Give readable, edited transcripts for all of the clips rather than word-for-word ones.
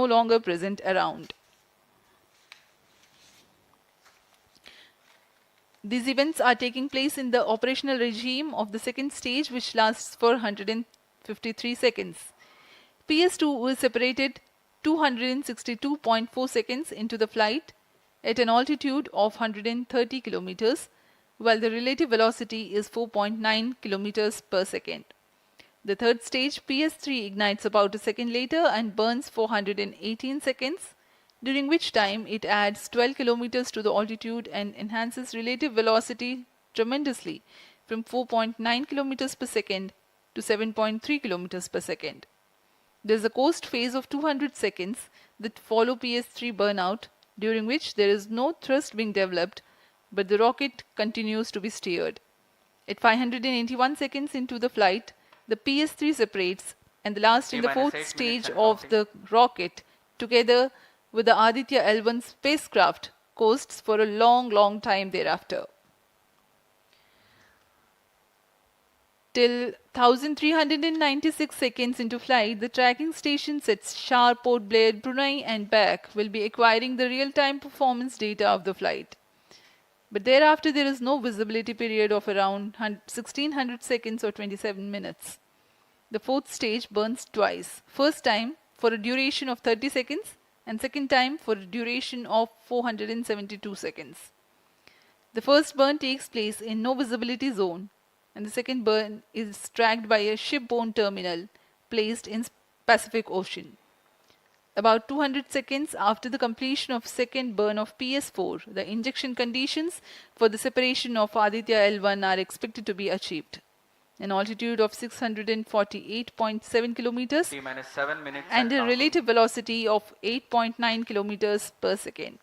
no longer present around. These events are taking place in the operational regime of the second stage, which lasts for 153 seconds. PS2 is separated 262.4 seconds into the flight at an altitude of 130 kilometers, while the relative velocity is 4.9 kilometers per second. The third stage, PS3, ignites about a second later and burns for 118 seconds, during which time it adds 12 kilometers to the altitude and enhances relative velocity tremendously from 4.9 kilometers per second to 7.3 kilometers per second. There is a coast phase of 200 seconds that follow PS3 burnout, during which there is no thrust being developed, but the rocket continues to be steered. At 581 seconds into the flight, the PS3 separates, and the last in the fourth stage of the rocket, together with the Aditya L1 spacecraft, coasts for a long time thereafter. Till 1396 seconds into flight, the tracking stations at Shar, Port Blair, Brunei and back will be acquiring the real-time performance data of the flight. But thereafter there is no visibility period of around 1600 seconds or 27 minutes. The fourth stage burns twice. First time for a duration of 30 seconds and second time for a duration of 472 seconds. The first burn takes place in no visibility zone, and the second burn is tracked by a shipborne terminal placed in Pacific Ocean. About 200 seconds after the completion of second burn of PS4, the injection conditions for the separation of Aditya L1 are expected to be achieved. An altitude of 648.7 kilometers and a relative velocity of 8.9 kilometers per second,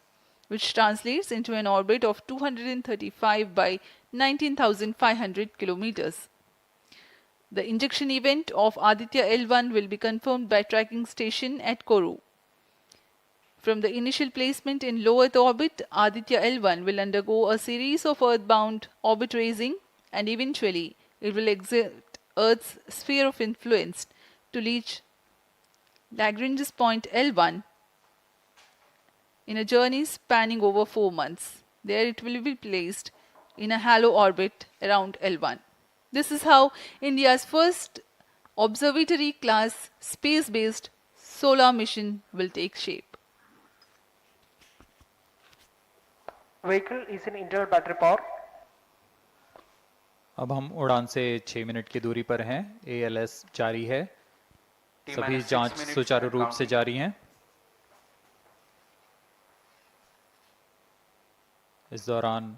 which translates into an orbit of 235 by 19,500 kilometers. The injection event of Aditya L1 will be confirmed by tracking station at Kourou. From the initial placement in low Earth orbit, Aditya L1 will undergo a series of earthbound orbit raising, and eventually it will exit Earth's sphere of influence to reach Lagrange's point L1 in a journey spanning over 4 months. There it will be placed in a halo orbit around L1. This is how India's first observatory class space-based solar mission will take shape. Vehicle is in internal battery power. अब हम उड़ान से 6 minute की दूरी पर हैं। ALS जारी है। सभी जांच सुचारू रूप से जारी हैं। इस दौरान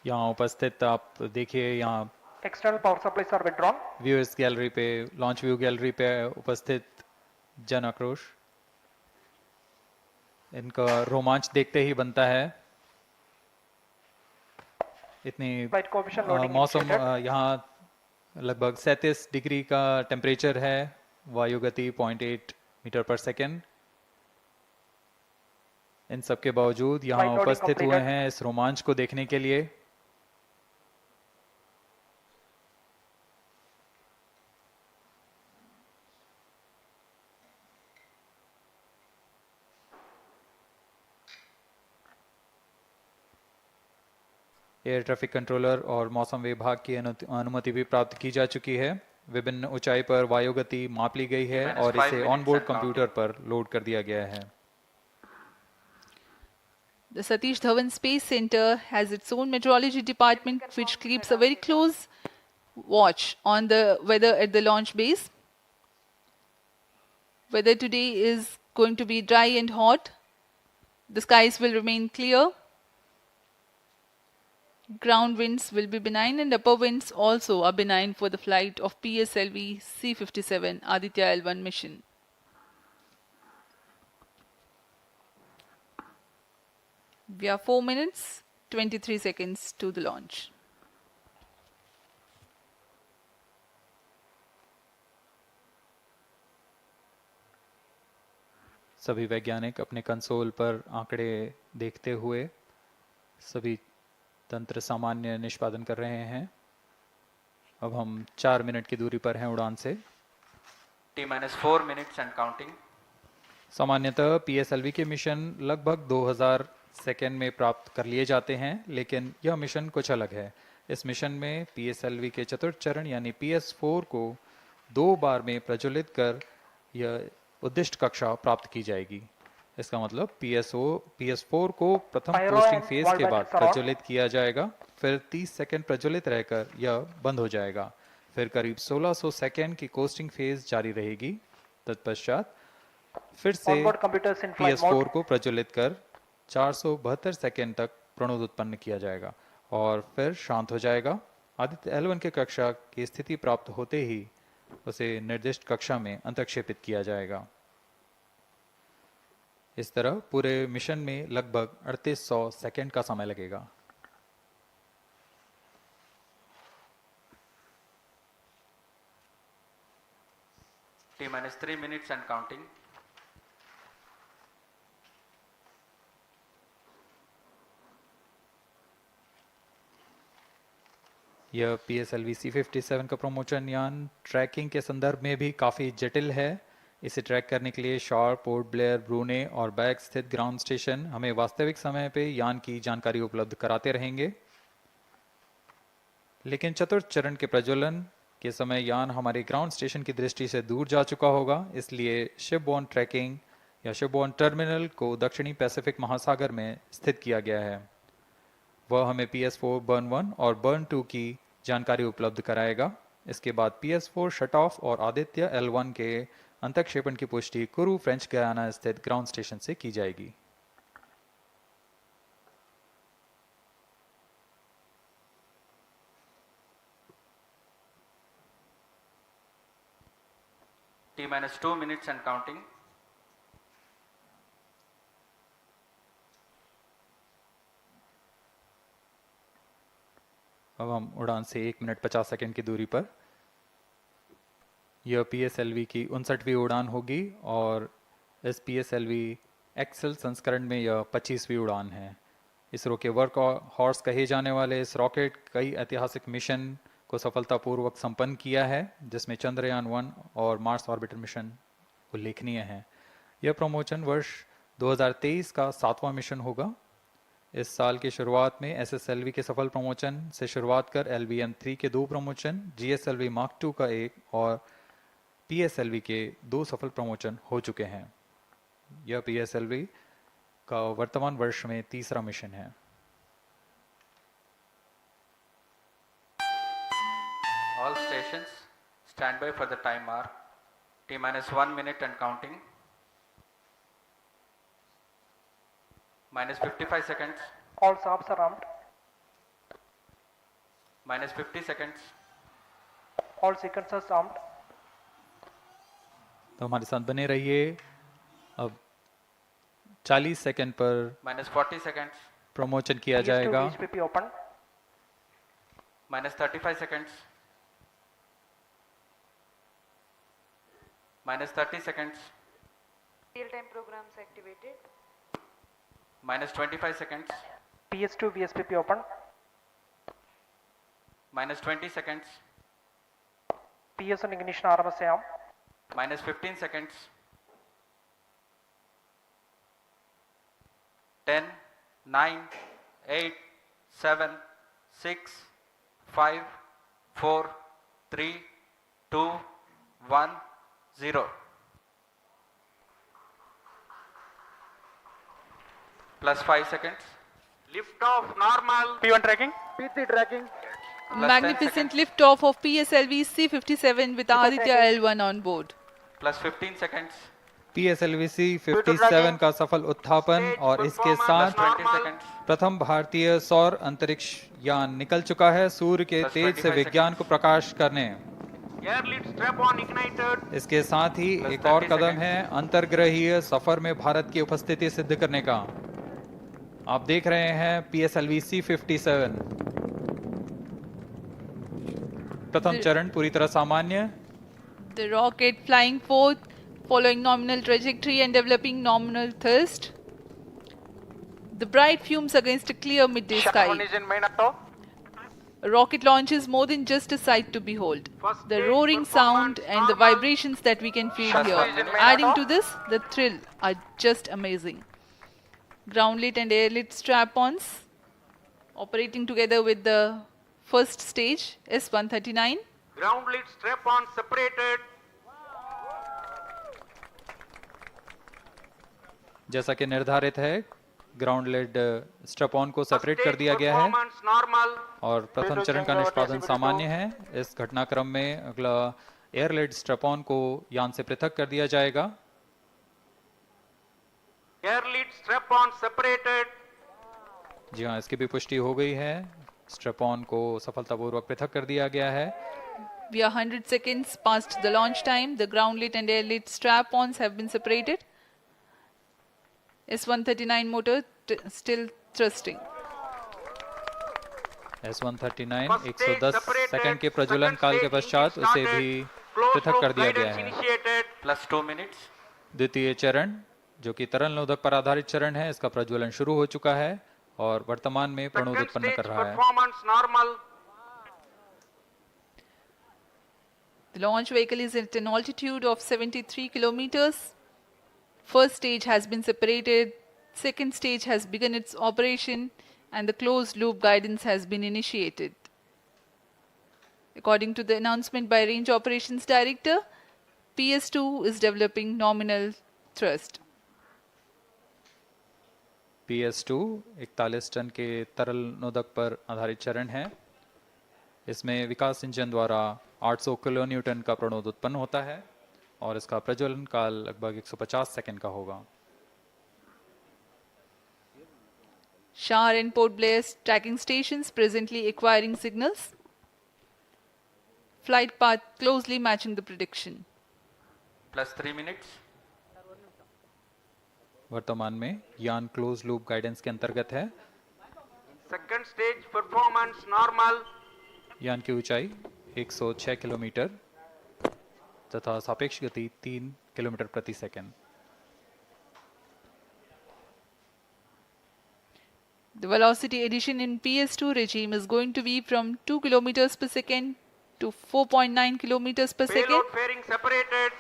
यहाँ उपस्थित आप देखिए, यहाँ External power supplies are withdrawn. Viewers gallery पे, लॉन्च व्यू गैलरी पे उपस्थित जन आक्रोश, इनका रोमांच देखते ही बनता है। इतनी मौसम यहाँ लगभग 37 डिग्री का टेम्परेचर है, वायु गति 0.8 मीटर पर सेकेंड। इन सब के बावजूद यहाँ उपस्थित हुए हैं इस रोमांच को देखने के लिए। एयर ट्रैफिक कंट्रोलर और मौसम विभाग की अनुमति भी प्राप्त की जा चुकी है। विभिन्न ऊंचाई पर वायु गति माप ली गई है और इसे ऑनबोर्ड कंप्यूटर पर लोड कर दिया गया है। The Satish Dhawan Space Center has its own meteorology department which keeps a very close watch on the weather at the launch base. Weather today is going to be dry and hot. The skies will remain clear. Ground winds will be benign and upper winds also are benign for the flight of PSLV C-57 Aditya L1 mission. We are 4 minutes, 23 seconds to the launch. सभी वैज्ञानिक अपने console पर आंकड़े देखते हुए सभी तंत्र सामान्य निष्पादन कर रहे हैं। अब हम 4 मिनट की दूरी पर हैं उड़ान से। T-4 minutes and counting. सामान्यतः पीएसएलवी के मिशन लगभग 2000 सेकेंड में प्राप्त कर लिए जाते हैं, लेकिन यह मिशन कुछ अलग है। इस मिशन में पीएसएलवी के चतुर्थ चरण यानी PS4 को 2 बार में प्रज्वलित कर यह उद्दिष्ट कक्षा प्राप्त की जाएगी। इसका मतलब PS4 को प्रथम Pyro costing and phase wall के बाद brackets are on. प्रज्वलित किया जाएगा, फिर 30 सेकंड प्रज्वलित रहकर यह बंद हो जाएगा, फिर करीब 1600 सेकंड की कोस्टिंग फेज जारी रहेगी। तत्पश्चात फिर से Onboard computers in flight PS4 mode. को प्रज्वलित कर 472 सेकंड तक प्रणोद उत्पन्न किया जाएगा और फिर शांत हो जाएगा। आदित्य L1 के कक्षा की स्थिति प्राप्त होते ही उसे निर्दिष्ट कक्षा में अंतक्षेपित किया जाएगा। इस तरह पूरे मिशन में लगभग 3800 सेकंड का समय लगेगा। T-3 minutes and counting. यह PSLV C57 का प्रमोशन यान ट्रैकिंग के संदर्भ में भी काफ़ी जटिल है। इसे ट्रैक करने के लिए शार्प, पोर्ट ब्लेयर, ब्रूने और बैग स्थित ग्राउंड स्टेशन हमें वास्तविक समय पे यान की जानकारी उपलब्ध कराते रहेंगे। लेकिन चतुर्थ चरण के प्रज्वलन के समय यान हमारे ग्राउंड स्टेशन की दृष्टि से दूर जा चुका होगा, इसलिए शिपबोर्न ट्रैकिंग या शिपबोर्न टर्मिनल को दक्षिणी पैसिफिक महासागर में स्थित किया गया है। वह हमें PS4 बर्न 1 और बर्न 2 की जानकारी उपलब्ध कराएगा। इसके बाद PS4 शट ऑफ और आदित्य L1 के अंतक्षेपण की पुष्टि कुरु फ्रेंच गयाना स्थित ग्राउंड स्टेशन से की जाएगी। T-2 minutes and counting. अब हम उड़ान से 1 मिनट 50 सेकंड की दूरी पर। यह PSLV की 59वीं उड़ान होगी और इस PSLV एक्सेल संस्करण में यह 25वीं उड़ान है। इसरो के वर्क हॉर्स कहे जाने वाले इस रॉकेट कई ऐतिहासिक मिशन को सफलतापूर्वक संपन्न किया है, जिसमें चंद्रयान 1 और मार्स ऑर्बिटर मिशन उल्लेखनीय हैं। यह प्रमोशन वर्ष 2023 का 7वां मिशन होगा। इस साल की शुरुआत में SSLV के सफल प्रमोशन से शुरुआत कर LVM-3 के 2 प्रमोशन, GSLV Mark II का 1 और PSLV के 2 सफल प्रमोशन हो चुके हैं। यह PSLV का वर्तमान वर्ष में 3रा मिशन है। All stations stand by for the time mark. T-1 minute and counting. -55 seconds. All shafts are armed. -50 seconds. All sequencers armed. तो हमारे साथ बने रहिए। अब 40 सेकंड पर -40 seconds. प्रमोशन किया PS2 जाएगा। VHPP open. -35 seconds. -30 seconds. Real-time programs activated. -25 seconds. PS2 VSPP open. -20 seconds. PS1 ignition RMS arm. -15 seconds. 10, 9, 8, 7, 6, 5, 4, 3, 2, 1, 0. +5 seconds. Lift off normal. P1 tracking. P3 tracking. Magnificent liftoff of PSLV C57 with Aditya L1 on board. +15 seconds. PSLV C57 का सफल उत्थापन और इसके साथ +20 seconds. प्रथम भारतीय सौर अंतरिक्ष यान निकल चुका है सूर्य के Plus तेज से 25 विज्ञान को प्रकाश करने। Air lead strap on ignited. इसके साथ ही Plus एक और 30 कदम seconds. है अंतर्ग्रहीय सफर में भारत की उपस्थिति सिद्ध करने का। आप देख रहे हैं PSLV C57 प्रथम चरण पूरी तरह सामान्य। The rocket flying forth, following nominal trajectory and developing nominal thrust. The bright fumes against a clear midday Shut sky. down is in main auto. A rocket launch is more than just a sight to behold. First The stage roaring sound performance and the normal. vibrations that we can feel Shastra here, is in main adding auto. to this, the thrill, are just amazing. Ground-lit and air-lit strap-ons operating together with the first stage, S139. Ground lead strap on separated. जैसा कि निर्धारित है, ground lead स्ट्रप on को First separate कर stage दिया गया है performance normal. और प्रथम Payload चरण का changeover निष्पादन visibility सामान्य to- है। इस घटनाक्रम में अगला एयर लेड स्ट्रप ऑन को यान से पृथक कर दिया जाएगा। Air lead strap on separated. जी हाँ, इसकी भी पुष्टि हो गई है। स्ट्रप ऑन को सफलतापूर्वक पृथक कर दिया गया है। We are 100 seconds past the launch time. The ground-lit and air-lit strap-ons have been separated. S139 motor still thrusting. S139 First stage 110 separated. Second के प्रज्वलन Second काल के stage पश्चात engine उसे started. भी Closed पृथक loop कर दिया गया guidance है। initiated. Plus 2 minutes. द्वितीय चरण जो कि तरल नोदक पर आधारित चरण है, इसका प्रज्वलन शुरू हो चुका है और वर्तमान में प्रणोद Second उत्पन्न stage कर रहा है। performance normal. The launch vehicle is at an altitude of 73 kilometers. First stage has been separated. Second stage has begun its operation and the closed loop guidance has been initiated. According to the announcement by Range Operations Director, PS2 is developing nominal thrust. PS2 41 ton के तरल नोदक पर आधारित चरण है। इसमें विकास engine द्वारा 800 kilo Newton का प्रणोद उत्पन्न होता है और इसका प्रज्वलन काल लगभग 150 सेकंड का होगा। Shar and Port Blair tracking stations presently acquiring signals. Flight path closely matching the prediction. Plus 3 minutes. वर्तमान में यान क्लोज लूप गाइडेंस के अंतर्गत है। Second stage performance normal. यान की ऊंचाई 106 किलोमीटर तथा सापेक्ष गति 3 किलोमीटर प्रति second. The velocity addition in PS2 regime is going to be from 2 kilometers per second to 4.9 kilometers per second. Payload fairing separated.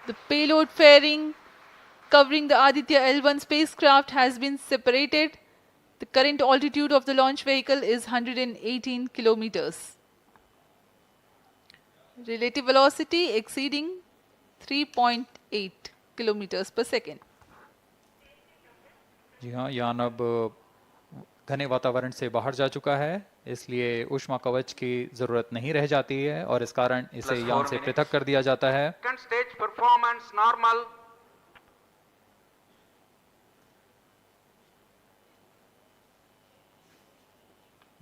The payload fairing covering the Aditya L1 spacecraft has been separated. The current altitude of the launch vehicle is 118 kilometers. Relative velocity exceeding 3.8 kilometers per second. जी हाँ, यान अब घने वातावरण से बाहर जा चुका है, इसलिए ऊष्मा कवच की जरूरत नहीं रह जाती है और इस कारण इसे Plus यान 4 से minutes. पृथक कर दिया जाता है। Second stage performance normal.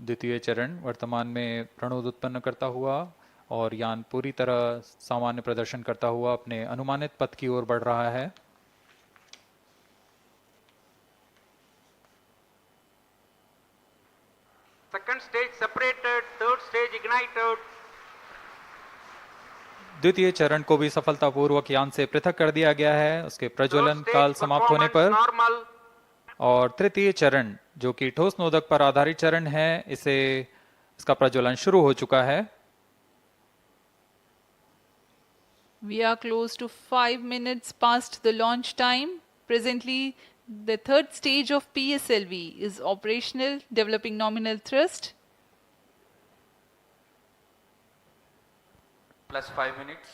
द्वितीय चरण वर्तमान में प्रणोद उत्पन्न करता हुआ और यान पूरी तरह सामान्य प्रदर्शन करता हुआ अपने अनुमानित पथ की ओर बढ़ रहा है। Second stage separated. Third stage ignited. द्वितीय चरण को भी सफलतापूर्वक यान से पृथक कर दिया गया है उसके प्रज्वलन Third काल stage समाप्त होने पर। performance normal. और तृतीय चरण जो कि ठोस नोदक पर आधारित चरण है, इसका प्रज्वलन शुरू हो चुका है। We are close to 5 minutes past the launch time. Presently, the third stage of PSLV is operational, developing nominal thrust. Plus 5 minutes.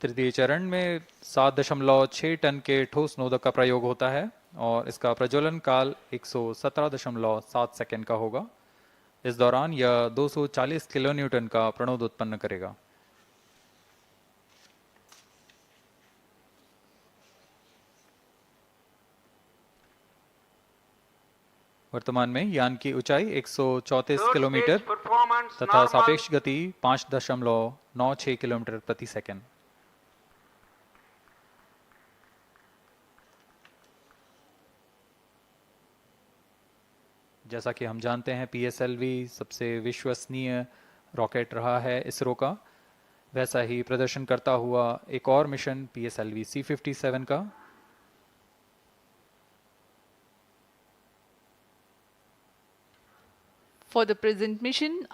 तृतीय चरण में 7.6 टन के ठोस नोदक का प्रयोग होता है और इसका प्रज्वलन काल 117.7 सेकंड का होगा। इस दौरान यह 240 किलो न्यूटन का प्रणोद उत्पन्न करेगा। वर्तमान में यान की ऊंचाई 134 Third किलोमीटर stage performance तथा normal. सापेक्ष गति 5.96 किलोमीटर प्रति सेकंड। जैसा कि हम जानते हैं, PSLV सबसे विश्वसनीय रॉकेट रहा है इसरो का। वैसा ही प्रदर्शन करता हुआ एक और मिशन PSLV C57 का। For the present mission,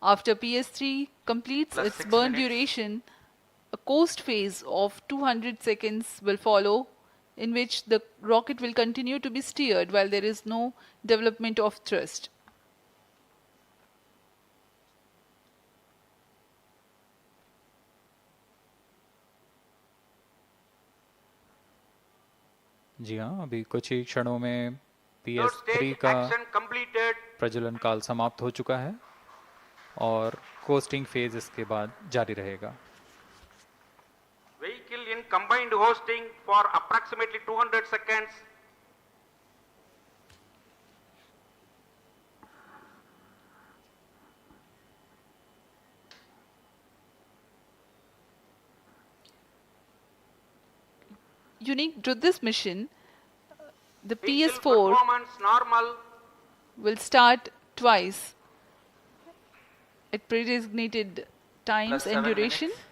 after PS3 completes Plus its 6 burn minutes. duration, a coast phase of 200 seconds will follow, in which the rocket will continue to be steered while there is no development of thrust. जी हाँ, अभी कुछ ही क्षणों में Third PS3 stage का action completed. प्रज्वलन काल समाप्त हो चुका है और कोस्टिंग फेज इसके बाद जारी रहेगा। Vehicle in combined hosting for approximately 200 seconds. Unique to this mission, the Vehicle PS4 performance normal. will start twice at predesignated times Plus and 7 duration. minutes.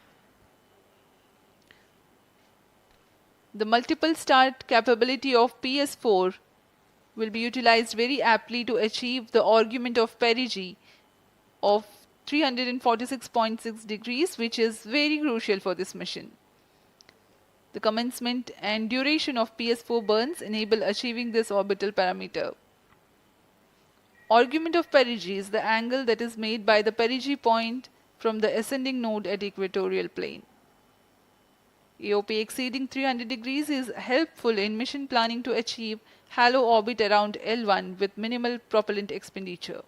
The multiple start capability of PS4 will be utilized very aptly to achieve the argument of perigee of 346.6 degrees, which is very crucial for this mission. The commencement and duration of PS4 burns enable achieving this orbital parameter. Argument of perigee is the angle that is made by the perigee point from the ascending node at equatorial plane. AOP exceeding 300 degrees is helpful in mission planning to achieve halo orbit around L1 with minimal propellant expenditure.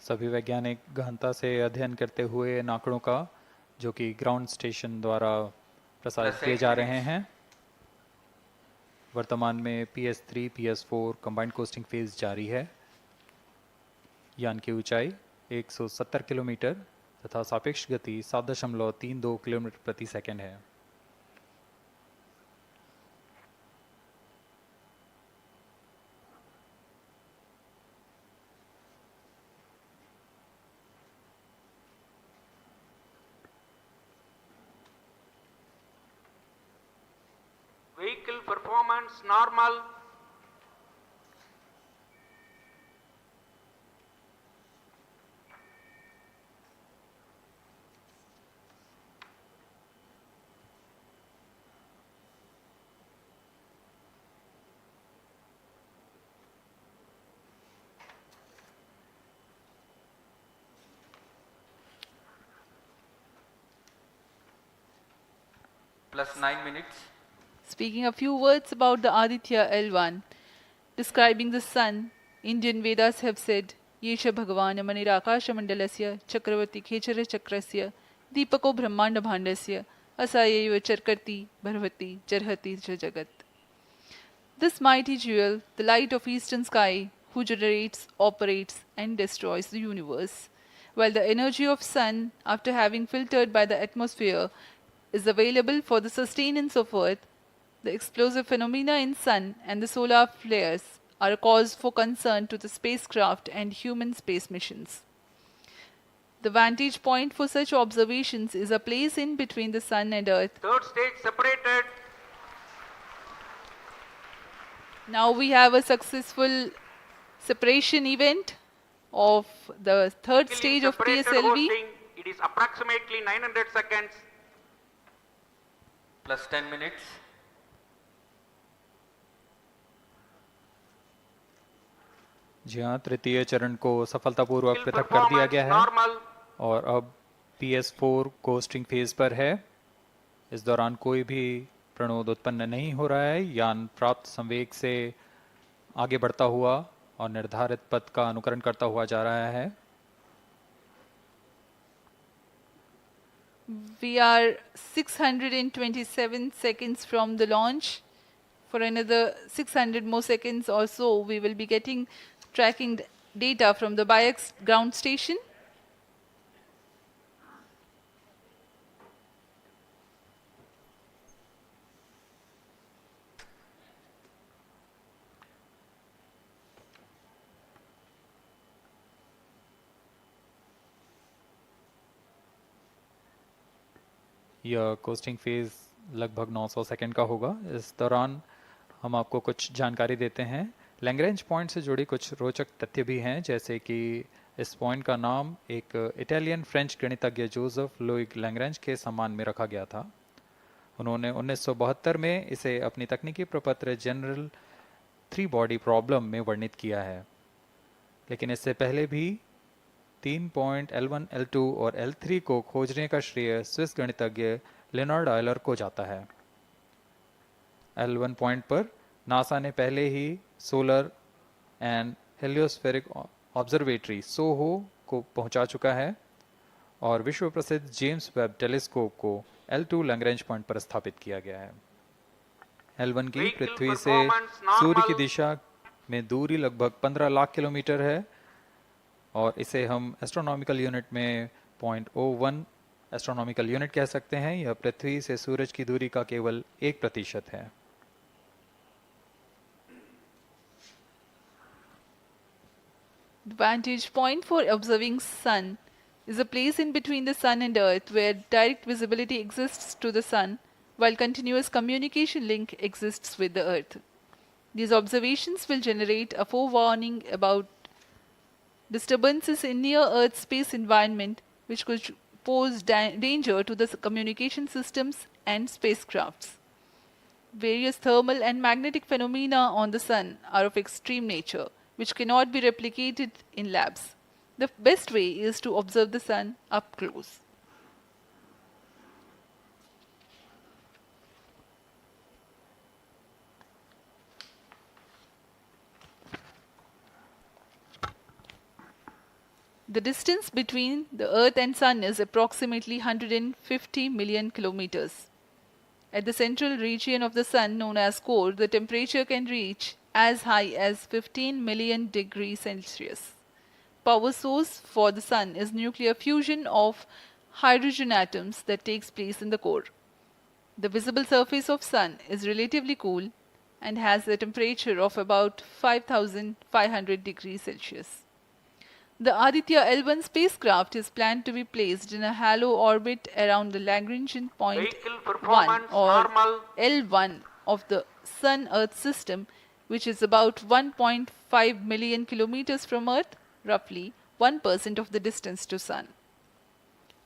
सभी वैज्ञानिक गहनता से अध्ययन करते हुए इन आंकड़ों का, जो कि ग्राउंड स्टेशन द्वारा प्रसारित Plus किए 8 जा रहे minutes. हैं। वर्तमान में PS3, PS4 combined costing phase जारी है। यान की ऊंचाई 170 किलोमीटर तथा सापेक्ष गति 7.32 किलोमीटर प्रति सेकंड है। Vehicle performance normal. Plus 9 minutes. Speaking a few words about the Aditya L1, describing the sun, Indian Vedas have said, Yesha Bhagavan Manirakash Mandalasya Chakravarti Khechara Chakrasya Deepako Brahmanda Bhandasya Asayeva Charkarti Bharvati Jarhati Jagat. This mighty jewel, the light of eastern sky, who generates, operates, and destroys the universe, while the energy of sun, after having filtered by the atmosphere, is available for the sustenance of earth, the explosive phenomena in sun and the solar flares are a cause for concern to the spacecraft and human space missions. The vantage point for such observations is a place in between the sun and earth. Third stage separated. Now we have a successful separation event of the third Vehicle in stage of separated PSLV. hosting. It is approximately 900 seconds. Plus 10 minutes. जी हाँ, तृतीय चरण को सफलतापूर्वक Vehicle पृथक कर दिया performance गया है normal. और अब PS4 कोस्टिंग फेज पर है। इस दौरान कोई भी प्रणोद उत्पन्न नहीं हो रहा है। यान प्राप्त संवेग से आगे बढ़ता हुआ और निर्धारित पथ का अनुकरण करता हुआ जा रहा है। We are 627 seconds from the launch. For another 600 more seconds or so, we will be getting tracking data from the BIAX ground station. यह कोस्टिंग फेज़ लगभग 900 सेकंड का होगा। इस दौरान हम आपको कुछ जानकारी देते हैं। लैग्रेंज पॉइंट से जुड़ी कुछ रोचक तथ्य भी हैं, जैसे कि इस पॉइंट का नाम एक इटालियन फ्रेंच गणितज्ञ जोसेफ लुइग लैग्रेंज के सम्मान में रखा गया था। उन्होंने 1972 में इसे अपनी तकनीकी प्रपत्र जनरल थ्री बॉडी प्रॉब्लम में वर्णित किया है, लेकिन इससे पहले भी 3 पॉइंट L1, L2 और L3 को खोजने का श्रेय स्विस गणितज्ञ लियोनार्ड आयलर को जाता है। L1 पॉइंट पर नासा ने पहले ही सोलर एंड हेलियोस्फेरिक ऑब्जर्वेटरी सोहो को पहुंचा चुका है और विश्व प्रसिद्ध जेम्स वेब टेलीस्कोप को L2 लैग्रेंज पॉइंट पर स्थापित किया गया है। L1 की Vehicle पृथ्वी से performance सूर्य की normal. दिशा में दूरी लगभग 15 लाख किलोमीटर है और इसे हम एस्ट्रोनॉमिकल यूनिट में 0.01 एस्ट्रोनॉमिकल यूनिट कह सकते हैं। यह पृथ्वी से सूरज की दूरी का केवल 1% है। The vantage point for observing sun is a place in between the sun and earth where direct visibility exists to the sun while continuous communication link exists with the earth. These observations will generate a forewarning about disturbances in near earth space environment which could pose danger to the communication systems and spacecrafts. Various thermal and magnetic phenomena on the sun are of extreme nature, which cannot be replicated in labs. The best way is to observe the sun up close. The distance between the Earth and Sun is approximately 150 million kilometers. At the central region of the Sun, known as core, the temperature can reach as high as 15 million degrees Celsius. Power source for the Sun is nuclear fusion of hydrogen atoms that takes place in the core. The visible surface of Sun is relatively cool and has a temperature of about 5500 degrees Celsius. The Aditya L1 spacecraft is planned to be placed in a halo orbit around the Lagrangian point Vehicle 1 performance or normal. L1 of the Sun-Earth system, which is about 1.5 million kilometers from Earth, roughly 1% of the distance to Sun.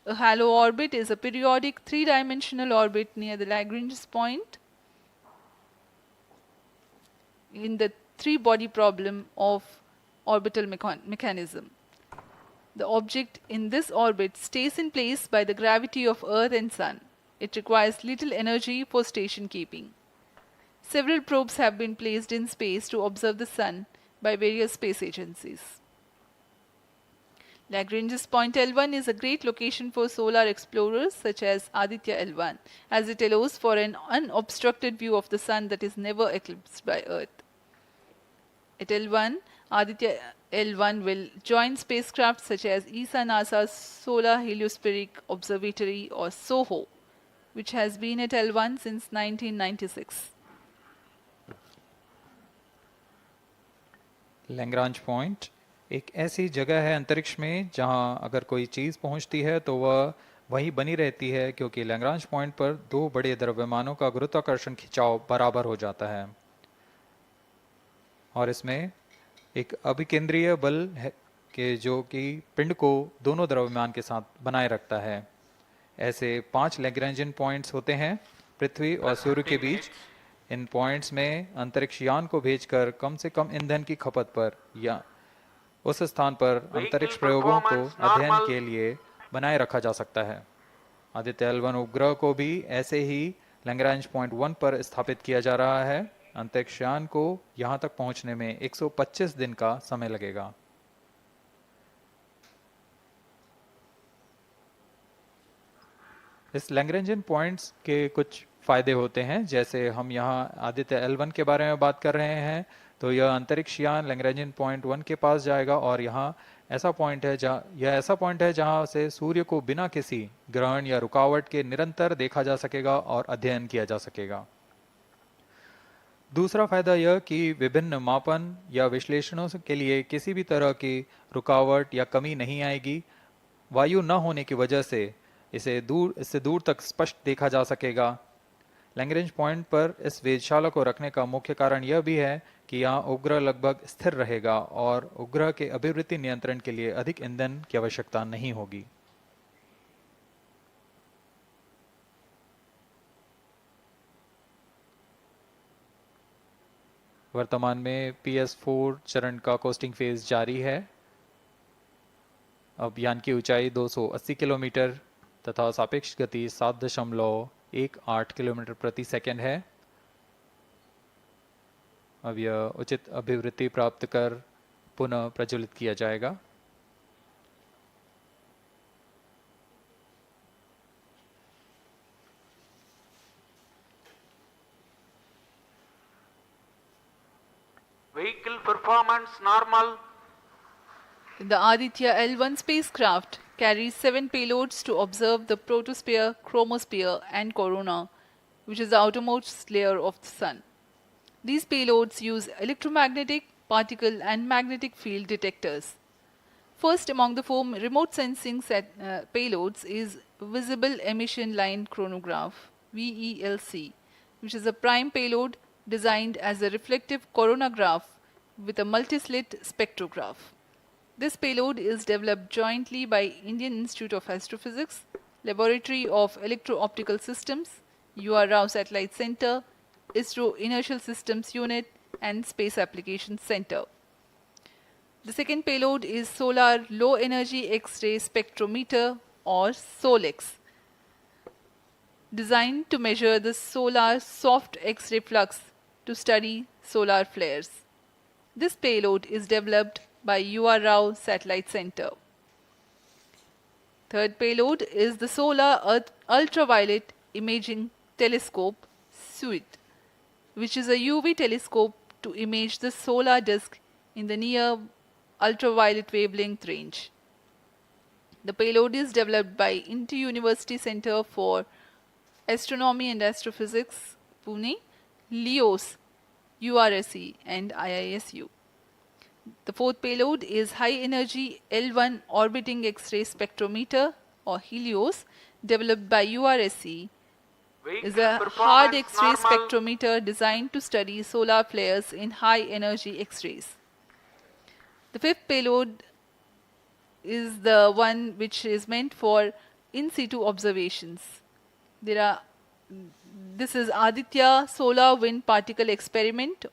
A halo orbit is a periodic three-dimensional orbit near the Lagrange point in the three-body problem of orbital mechanism. The object in this orbit stays in place by the gravity of Earth and Sun. It requires little energy for station keeping. Several probes have been placed in space to observe the Sun by various space agencies. Lagrange's point L1 is a great location for solar explorers such as Aditya L1, as it allows for an unobstructed view of the Sun that is never eclipsed by Earth. At L1, Aditya L1 will join spacecraft such as ESA-NASA's Solar Heliospheric Observatory or SOHO, which has been at L1 since 1996. Lagrange point एक ऐसी जगह है अंतरिक्ष में जहां अगर कोई चीज़ पहुंचती है तो वह वहीं बनी रहती है, क्योंकि लैग्रांज पॉइंट पर दो बड़े द्रव्यमानों का गुरुत्वाकर्षण खिंचाव बराबर हो जाता है और इसमें एक अभिकेंद्रीय बल है कि जो कि पिंड को दोनों द्रव्यमान के साथ बनाए रखता है। ऐसे 5 लैग्रेंजियन पॉइंट्स होते हैं पृथ्वी और सूर्य के बीच। इन पॉइंट्स में अंतरिक्ष यान को भेजकर कम से कम ईंधन की खपत पर या उस स्थान पर अंतरिक्ष प्रयोगों को अध्ययन के लिए बनाए रखा जा सकता है। आदित्य L1 उपग्रह को भी ऐसे ही लैग्रेंज पॉइंट 1 पर स्थापित किया जा रहा है। अंतरिक्ष यान को यहां तक पहुंचने में 125 दिन का समय लगेगा। इस लैग्रेंजियन पॉइंट्स के कुछ फायदे होते हैं, जैसे हम यहाँ आदित्य L1 के बारे में बात कर रहे हैं तो यह अंतरिक्ष यान लैग्रेंजियन पॉइंट 1 के पास जाएगा और यहाँ ऐसा पॉइंट है जहाँ से सूर्य को बिना किसी ग्रहण या रुकावट के निरंतर देखा जा सकेगा और अध्ययन किया जा सकेगा। दूसरा फायदा यह कि विभिन्न मापन या विश्लेषणों के लिए किसी भी तरह की रुकावट या कमी नहीं आएगी। वायु न होने की वजह से इससे दूर तक स्पष्ट देखा जा सकेगा। लैग्रेंज पॉइंट पर इस वेधशाला को रखने का मुख्य कारण यह भी है कि यहाँ उपग्रह लगभग स्थिर रहेगा और उपग्रह के अभिवृद्धि नियंत्रण के लिए अधिक ईंधन की आवश्यकता नहीं होगी। वर्तमान में PS4 चरण का कोस्टिंग फेज जारी है। अब यान की ऊंचाई 280 किलोमीटर तथा सापेक्ष गति 7.18 किलोमीटर प्रति सेकंड है। अब यह उचित अभिवृद्धि प्राप्त कर पुनः प्रज्वलित किया जाएगा। Vehicle performance normal. The Aditya L1 spacecraft carries 7 payloads to observe the protosphere, chromosphere, and corona, which is the outermost layer of the Sun. These payloads use electromagnetic, particle, and magnetic field detectors. First among the 4 remote sensing payloads is Visible Emission Line Chronograph (VELC), which is a prime payload designed as a reflective coronagraph with a multislit spectrograph. This payload is developed jointly by Indian Institute of Astrophysics, Laboratory of Electro-Optical Systems, UR Rao Satellite Center, ISRO Inertial Systems Unit, and Space Applications Center. The second payload is Solar Low Energy X-ray Spectrometer, or SOLEX, designed to measure the solar soft X-ray flux to study solar flares. This payload is developed by UR Rao Satellite Center. Third payload is the Solar Earth Ultraviolet Imaging Telescope SUIT, which is a UV telescope to image the solar disk in the near ultraviolet wavelength range. The payload is developed by Inter-University Center for Astronomy and Astrophysics, Pune, LEOS, URSE, and IISU. The fourth payload is High Energy L1 Orbiting X-ray Spectrometer, or HELIOS, developed by URSE. Is a hard X-ray spectrometer designed to study solar flares in high energy X-rays. The fifth payload is the one which is meant for in situ observations. This is Aditya Solar Wind Particle Experiment,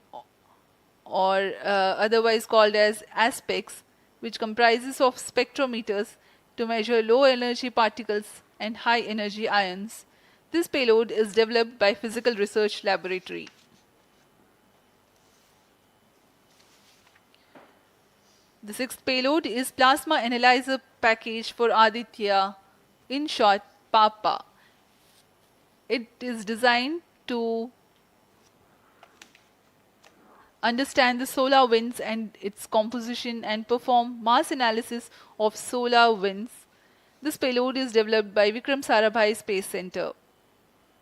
or otherwise called as ASPEX, which comprises of spectrometers to measure low energy particles and high energy ions. This payload is developed by Physical Research Laboratory. The sixth payload is Plasma Analyzer Package for Aditya, in short PAPA. It is designed to understand the solar winds and its composition and perform mass analysis of solar winds. This payload is developed by Vikram Sarabhai Space Center.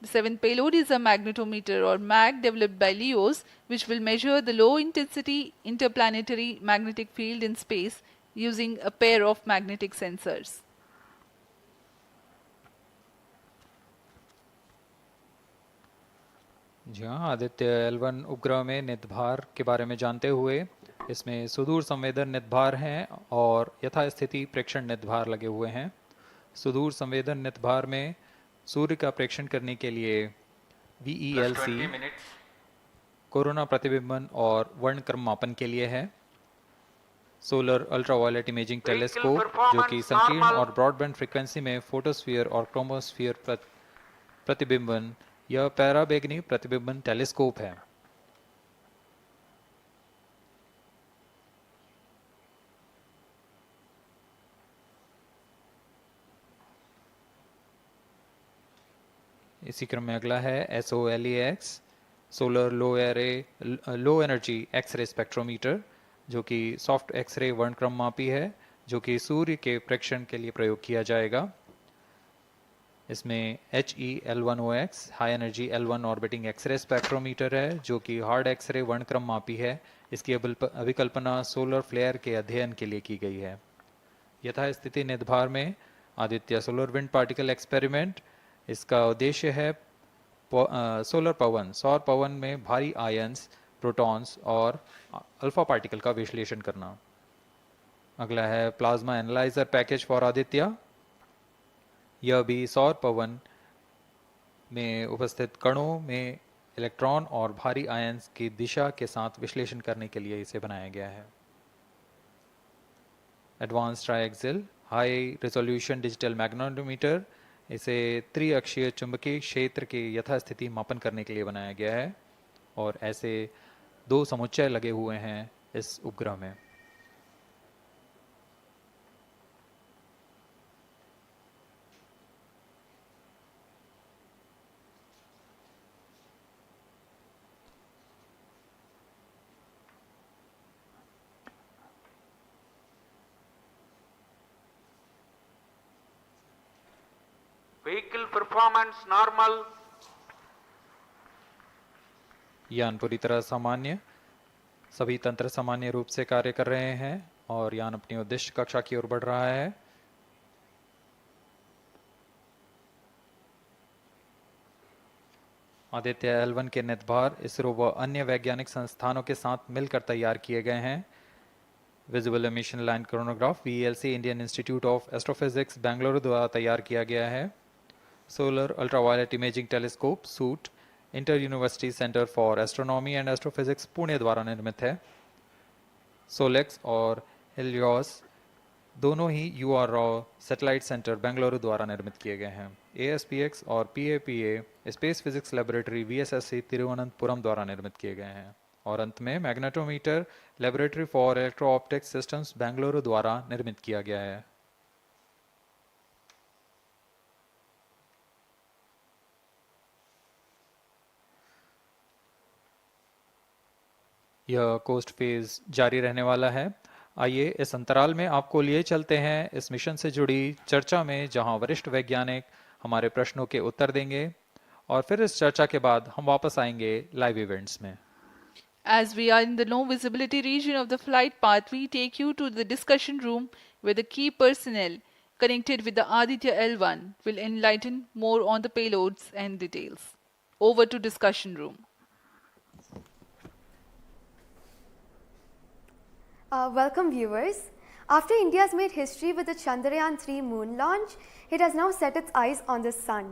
The seventh payload is a magnetometer, or MAG, developed by LEOS, which will measure the low intensity interplanetary magnetic field in space using a pair of magnetic sensors. जी हाँ, Aditya L1 उपग्रह में नितभार के बारे में जानते हुए इसमें सुदूर संवेदन नितभार हैं और यथास्थिति प्रेक्षण नितभार लगे हुए हैं। सुदूर संवेदन नितभार में सूर्य का प्रेक्षण करने के लिए VELC कोरोना प्रतिबिंबन और वर्णक्रम मापन के लिए है। सोलर अल्ट्रावायलेट इमेजिंग टेलीस्कोप, जो कि संकीर्ण और ब्रॉडबैंड फ्रीक्वेंसी में फोटोस्फीयर और क्रोमोस्फीयर प्रतिबिंबन, यह पैराबैंगनी प्रतिबिंबन टेलीस्कोप है। इसी क्रम में अगला है SOLEX, solar low energy x ray spectrometer, जो कि सॉफ्ट एक्सरे वर्णक्रम मापी है, जो कि सूर्य के प्रेक्षण के लिए प्रयोग किया जाएगा। इसमें HEL1OX high energy L1 orbiting x ray spectrometer है, जो कि हार्ड एक्सरे वर्णक्रम मापी है। इसकी अभिकल्पना सोलर फ्लेयर के अध्ययन के लिए की गई है। यथास्थिति नितभार में Aditya solar wind particle experiment, इसका उद्देश्य है सोलर पवन, सौर पवन में भारी आयंस, प्रोटॉन्स और अल्फा पार्टिकल का विश्लेषण करना। अगला है plasma analyser package for Aditya. यह भी सौर पवन में उपस्थित कणों में इलेक्ट्रॉन और भारी आयंस की दिशा के साथ विश्लेषण करने के लिए इसे बनाया गया है। Advance triaxial high resolution digital magnetometer, इसे त्रिअक्षीय चुंबकीय क्षेत्र के यथास्थिति मापन करने के लिए बनाया गया है और ऐसे 2 समुच्चय लगे हुए हैं इस उपग्रह में। Vehicle performance normal. यान पूरी तरह सामान्य, सभी तंत्र सामान्य रूप से कार्य कर रहे हैं और यान अपनी उद्दिष्ट कक्षा की ओर बढ़ रहा है। आदित्य L1 के नितभार इसरो व अन्य वैज्ञानिक संस्थानों के साथ मिलकर तैयार किए गए हैं। Visible emission line chronograph VLC Indian institute of astrophysics Bengaluru द्वारा तैयार किया गया है। Solar ultraviolet imaging telescope suit inter university centre for astronomy and astrophysics Pune द्वारा निर्मित है। सोलेक्स और हेलियोस दोनों ही UR सैटेलाइट सेंटर बेंगलुरु द्वारा निर्मित किए गए हैं। ASPX और PAPA space physics laboratory VSSC Thiruvananthapuram द्वारा निर्मित किए गए हैं। और अंत में magnetometer laboratory for electro optics systems Bengaluru द्वारा निर्मित किया गया है। यह कोस्ट फेज जारी रहने वाला है। आइए इस अंतराल में आपको लिए चलते हैं इस मिशन से जुड़ी चर्चा में, जहां वरिष्ठ वैज्ञानिक हमारे प्रश्नों के उत्तर देंगे और फिर इस चर्चा के बाद हम वापस आएंगे लाइव इवेंट्स में। As we are in the low visibility region of the flight path, we take you to the discussion room where the key personnel connected with the Aditya L1 will enlighten more on the payloads and details. Over to discussion room. Welcome viewers. After India has made history with the Chandrayaan-3 moon launch, it has now set its eyes on the sun.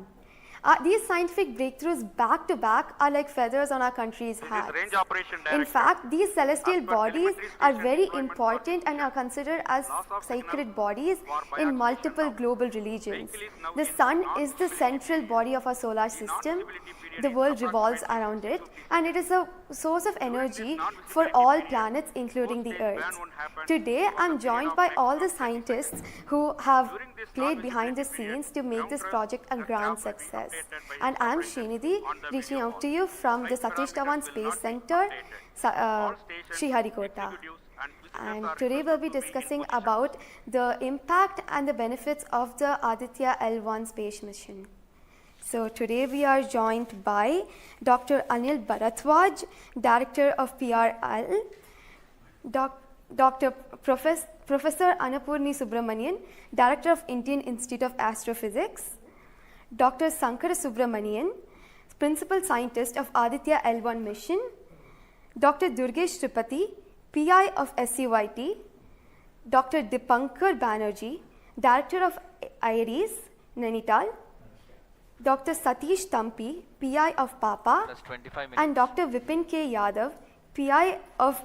These scientific breakthroughs back to back are like feathers on our country's hat. Range operation In director. fact, these celestial As per bodies telemetry are station very deployment important for and are considered as loss of sacred signal bodies for in biodistribution multiple now. global religions. Vehicle is now The in sun is the non-visibility central period. body of our solar The system. non-visibility period The is world revolves approximately around it 50 and it is a source of During this energy non-visibility for all period, planets including the post-phase ban Earth. won't happen Today over I am the period joined of by next all the 20 seconds. scientists who have During this played behind the non-visibility period, scenes to make this ground project a truth grand aircraft will be success. updated by And its I am operator Srinidhi on the reaching video out to wall. you from the Flight Satish parameters Dhawan will Space not be Center, updated. All stations, Sriharikota. executives and visitors And are today we'll be requested to be in discussing position. about the impact and the benefits of the Aditya L1 space mission. So today we are joined by Dr. Anil Bharatwaj, Director of PRL, Professor Annapurni Subramanian, Director of Indian Institute of Astrophysics, Dr. Sankara Subramanian, Principal Scientist of Aditya L1 mission, Dr. Durgesh Tripathi, PI of SCYT, Dr. Dipankar Banerjee, Director of IRIS, Nainital, Dr. Satish Tampi, PI of PAPA, Plus 25 minutes. and Dr. Vipin K. Yadav, PI of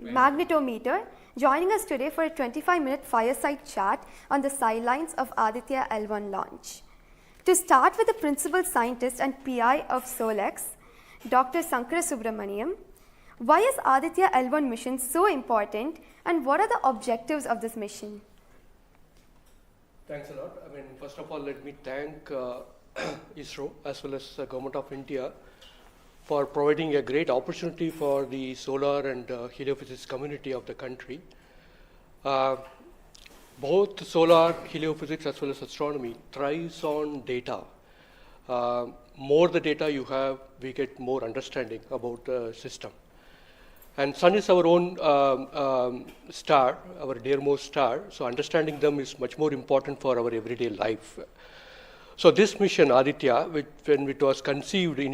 Magnetometer, joining us today for a 25-minute fireside chat on the sidelines of Aditya L1 launch. To start with the principal scientist and PI of SOLEX, Dr. Sankara Subramaniam, why is Aditya L1 mission so important and what are the objectives of this mission? Thanks a lot. I mean, first of all, let me thank ISRO as well as the Government of India for providing a great opportunity for the solar and heliophysics community of the country. Both solar, heliophysics as well as astronomy thrives on data. More the data you have, we get more understanding about the system. And sun is our own star, our dearmost star, so understanding them is much more important for our everyday life. So this mission, Aditya, when it was conceived in